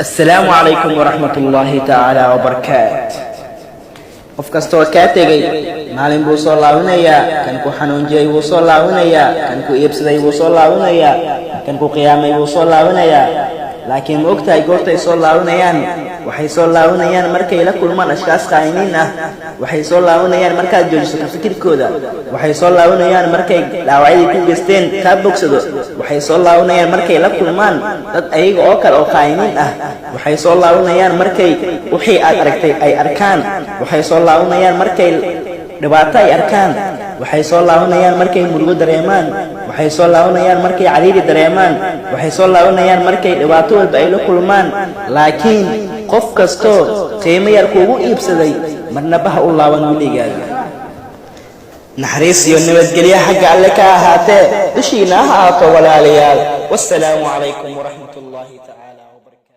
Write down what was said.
السلام عليكم ورحمة الله تعالى وبركاته. qof kastoo ka tagay maalin buu soo laabanaya, kan ku xanuunjiyay wuu soo laabanaya, kan ku iibsaday wuu soo laabanaya, kan ku qiyaamay wuu soo laabanaya. laakiin ma ogtahay goortay soo laabanayaan? waxay soo laabanayaan markay la kulmaan ashkaas qaayiniin ah, waxay soo laabanayaan markaad joojiso ka fikirkooda, waxay soo laabanayaan markay dhaawacyadii ku geysteen ka bogsado, waxay soo laabanayaan markay la kulmaan dad ayaga oo kale oo qaayiniin ah, waxay soo laabanayaan markay wixii aad aragtay ay arkaan, waxay soo laabanayaan markay dhibaato ay arkaan, waxay soo laabanayaan markay murugo dareemaan, waxay soo laabanayaan markay cariiri dareemaan, waxay soo laabanayaan markay dhibaato walba ay la kulmaan. laakiin qof kastoo qiimo yar kuugu iibsaday marnaba ha u laaban weligaaga. naxariis iyo nabadgelyo xagga alle ka ahaatee dushiina ha ahaato walaalayaal. wassalaamu calaykum waraxmatullaahi tacaala wabarakaatu.